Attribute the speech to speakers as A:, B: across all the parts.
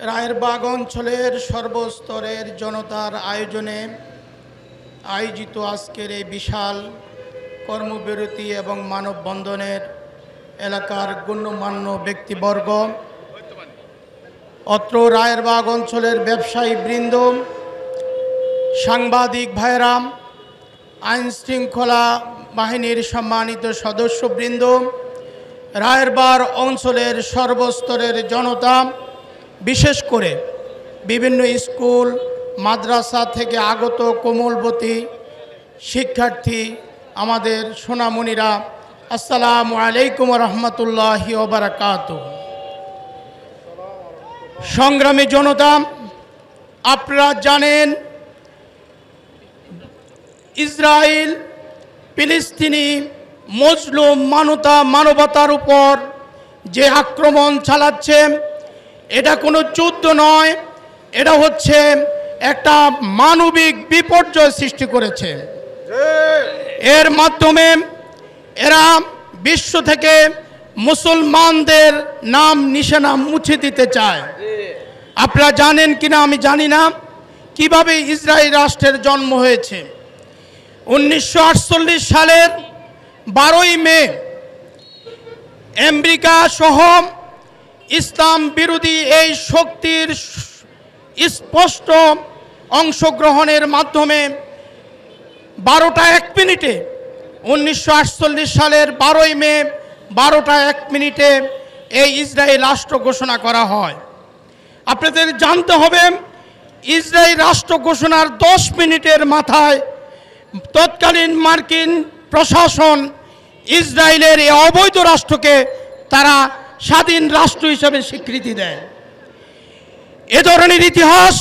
A: রায়েরবাগ অঞ্চলের সর্বস্তরের জনতার আয়োজনে আয়োজিত আজকের এই বিশাল কর্মবিরতি এবং মানববন্ধনের এলাকার গণ্যমান্য ব্যক্তিবর্গ, অত্র রায়েরবাগ অঞ্চলের ব্যবসায়ী বৃন্দ, সাংবাদিক ভাইরা, আইনশৃঙ্খলা বাহিনীর সম্মানিত সদস্যবৃন্দ, রায়েরবাগ অঞ্চলের সর্বস্তরের জনতা, বিশেষ করে বিভিন্ন স্কুল মাদ্রাসা থেকে আগত কোমলবতী শিক্ষার্থী, আমাদের সোনামণিরা, আসসালামু আলাইকুম রহমতুল্লাহি ওয়া বারাকাতুহু। সংগ্রামী জনতা, আপনারা জানেন ইসরায়েল ফিলিস্তিনি মজলুম মানবতার উপর যে আক্রমণ চালাচ্ছে, এটা কোনো যুদ্ধ নয়, এটা হচ্ছে একটা মানবিক বিপর্যয় সৃষ্টি করেছে। এর মাধ্যমে এরা বিশ্ব থেকে মুসলমানদের নাম নিশানা মুছে দিতে চায়। আপনারা জানেন কিনা আমি জানি না কিভাবে ইসরায়েল রাষ্ট্রের জন্ম হয়েছে। 1948 সালের 12ই মে আমেরিকা সহ ইসলাম বিরোধী এই শক্তির স্পষ্ট অংশগ্রহণের মাধ্যমে 12টা 1 মিনিটে 1948 সালের 12ই মে 12টা 1 মিনিটে এই ইসরায়েল রাষ্ট্র ঘোষণা করা হয়। আপনাদের জানতে হবে, ইসরায়েল রাষ্ট্র ঘোষণার 10 মিনিটের মাথায় তৎকালীন মার্কিন প্রশাসন ইসরায়েলের এই অবৈধ রাষ্ট্রকে তারা স্বাধীন রাষ্ট্র হিসেবে স্বীকৃতি দেয়। এ ধরনের ইতিহাস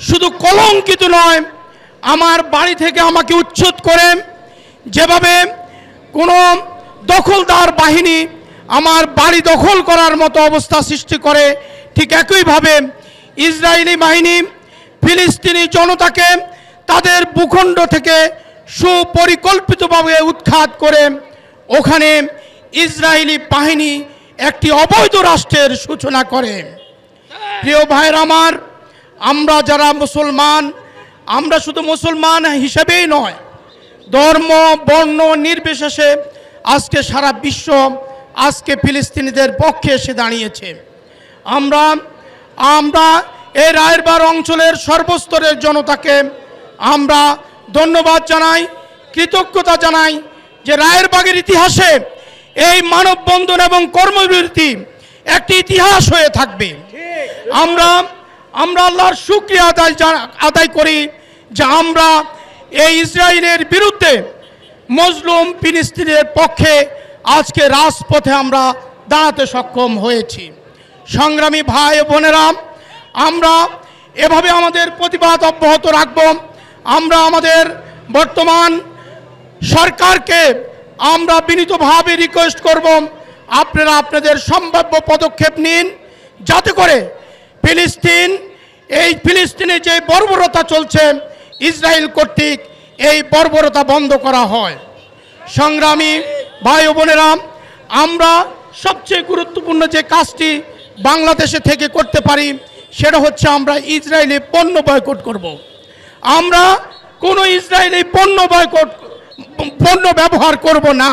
A: শুধু কলঙ্কিত নয়, আমার বাড়ি থেকে আমাকে উচ্ছেদ করে যেভাবে কোনো দখলদার বাহিনী আমার বাড়ি দখল করার মতো অবস্থা সৃষ্টি করে, ঠিক একইভাবে ইসরায়েলি বাহিনী ফিলিস্তিনি জনতাকে তাদের ভূখণ্ড থেকে সুপরিকল্পিতভাবে উৎখাত করে ওখানে ইসরায়েলি বাহিনী একটি অবৈধ রাষ্ট্রের সূচনা করে। প্রিয় ভাইরা আমার, আমরা যারা মুসলমান, আমরা শুধু মুসলমান হিসেবেই নয়, ধর্ম বর্ণ নির্বিশেষে আজকে সারা বিশ্ব আজকে ফিলিস্তিনিদের পক্ষে এসে দাঁড়িয়েছে। আমরা এই রায়েরবাগ অঞ্চলের সর্বস্তরের জনতাকে আমরা ধন্যবাদ জানাই, কৃতজ্ঞতা জানাই যে রায়েরবাগের ইতিহাসে এই মানববন্ধন এবং কর্মবিরতি একটি ইতিহাস হয়ে থাকবে। আমরা আল্লাহর শুকরিয়া আদায় করি যে আমরা এই ইসরায়েলের বিরুদ্ধে মজলুম ফিলিস্তিনের পক্ষে আজকে রাজপথে আমরা দাঁড়াতে সক্ষম হয়েছি। সংগ্রামী ভাই বোনেরা, আমরা এভাবে আমাদের প্রতিবাদ অব্যাহত রাখব। আমরা আমাদের বর্তমান সরকারকে আমরা বিনীতভাবে রিকোয়েস্ট করব, আপনারা আপনাদের সম্ভাব্য পদক্ষেপ নিন যাতে করে ফিলিস্তিনে যে বর্বরতা চলছে ইসরায়েল কর্তৃক, এই বর্বরতা বন্ধ করা হয়। সংগ্রামী ভাই ও বোনেরা, আমরা সবচেয়ে গুরুত্বপূর্ণ যে কাজটি বাংলাদেশে থেকে করতে পারি সেটা হচ্ছে আমরা ইসরায়েলি পণ্য বয়কট করব। আমরা কোনো ইসরায়েলি পণ্য ব্যবহার করব না,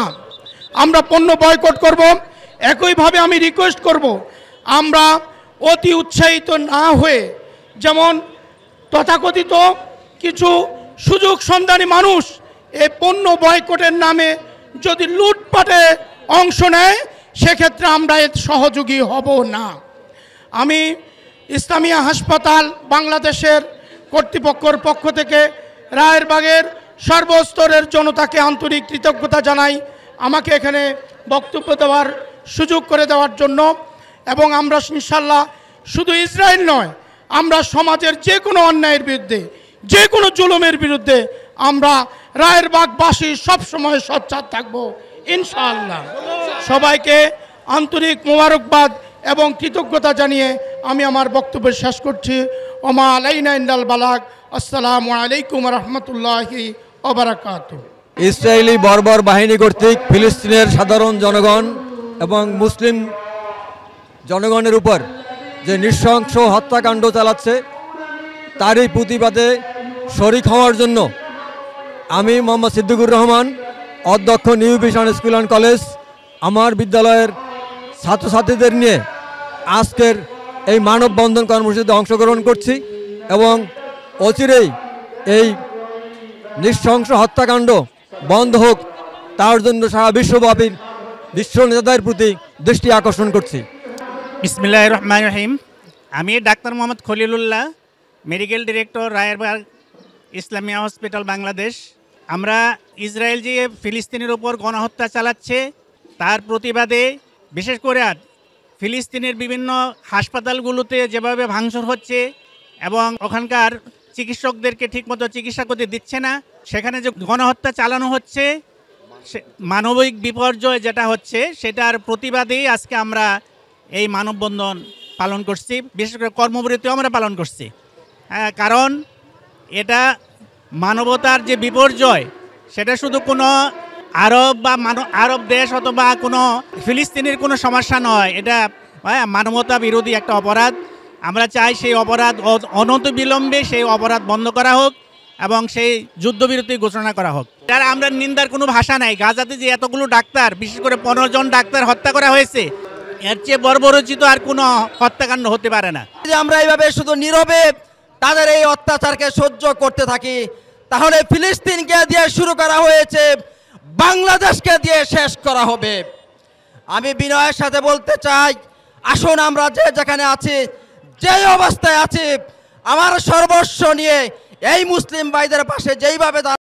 A: আমরা পণ্য বয়কট করব। একইভাবে আমি রিকোয়েস্ট করব, আমরা অতি উৎসাহিত না হয়ে, যেমন তথাকথিত কিছু সুযোগ সন্ধানী মানুষ এই পণ্য বয়কটের নামে যদি লুটপাটে অংশ নেয়, সেক্ষেত্রে আমরা এর সহযোগী হব না। আমি ইসলামিয়া হাসপাতাল বাংলাদেশের কর্তৃপক্ষের পক্ষ থেকে রায়েরবাগের সর্বস্তরের জনতাকে আন্তরিক কৃতজ্ঞতা জানাই আমাকে এখানে বক্তব্য দেওয়ার সুযোগ করে দেওয়ার জন্য। এবং আমরা ইনশাল্লাহ শুধু ইসরায়েল নয়, আমরা সমাজের যে কোনো অন্যায়ের বিরুদ্ধে, যে কোনো জুলুমের বিরুদ্ধে আমরা রায়েরবাগবাসী সবসময় সোচ্চার থাকব ইনশাআল্লাহ। সবাইকে আন্তরিক মোবারকবাদ এবং কৃতজ্ঞতা জানিয়ে আমি আমার বক্তব্য শেষ করছি। ওমা আলাইনা ইল্লাল বালাগ। আসসালামু আলাইকুম রহমতুল্লাহি ওয়া বারাকাতুহু।
B: ইসরায়েলি বর্বর বাহিনী কর্তৃক ফিলিস্তিনের সাধারণ জনগণ এবং মুসলিম জনগণের উপর যে নৃশংস হত্যাকাণ্ড চালাচ্ছে তারই প্রতিবাদে শরিক হওয়ার জন্য আমি মোহাম্মদ সিদ্দিকুর রহমান, অধ্যক্ষ new vision school and college, আমার বিদ্যালয়ের ছাত্রছাত্রীদের নিয়ে আজকের এই মানববন্ধন কর্মসূচিতে অংশগ্রহণ করছি এবং অচিরেই এই নৃশংস হত্যাকাণ্ড বন্ধ হোক তার জন্য সারা বিশ্বব্যাপী বিশ্ব নেতাদের প্রতি দৃষ্টি আকর্ষণ করছি।
C: বিসমিল্লাহির রহমানির রহিম। আমি doctor Mohammad Khalilullah, medical director Rayerbag Islamia hospital Bangladesh. আমরা ইসরায়েল যে ফিলিস্তিনের ওপর গণহত্যা চালাচ্ছে তার প্রতিবাদে, বিশেষ করে ফিলিস্তিনের বিভিন্ন হাসপাতালগুলোতে যেভাবে ভাঙচুর হচ্ছে এবং ওখানকার চিকিৎসকদেরকে ঠিকমতো চিকিৎসা করতে দিচ্ছে না, সেখানে যে গণহত্যা চালানো হচ্ছে, মানবিক বিপর্যয় যেটা হচ্ছে সেটার প্রতিবাদেই আজকে আমরা এই মানববন্ধন পালন করছি, বিশেষ করে কর্মবিরতিও আমরা পালন করছি। কারণ এটা মানবতার যে বিপর্যয় সেটা শুধু কোনো আরব বা আরব দেশ অথবা কোনো ফিলিস্তিনের কোনো সমস্যা নয়, এটা মানবতা বিরোধী একটা অপরাধ। আমরা চাই সেই অপরাধ অনতিবিলম্বে সেই অপরাধ বন্ধ করা হোক এবং সেই যুদ্ধবিরতি ঘোষণা করা হোক। যারা আমরা নিন্দার কোনো ভাষা নাই। গাজাতে যে এতগুলো ডাক্তার, বিশেষ করে 15 জন ডাক্তার হত্যা করা হয়েছে, এর চেয়ে বর্বরোচিত আর কোনো হত্যাকাণ্ড হতে পারে না।
D: আমরা এইভাবে শুধু নীরবে তাদের এই অত্যাচারকে সহ্য করতে থাকি, তাহলে ফিলিস্তিনকে দিয়ে শুরু করা হয়েছে, বাংলাদেশকে দিয়ে শেষ করা হবে। আমি বিনয়ের সাথে বলতে চাই, আসুন আমরা যে যেখানে আছি, যে অবস্থায় আছি, আমার সর্বস্ব নিয়ে এই মুসলিম ভাইদের পাশে যেইভাবে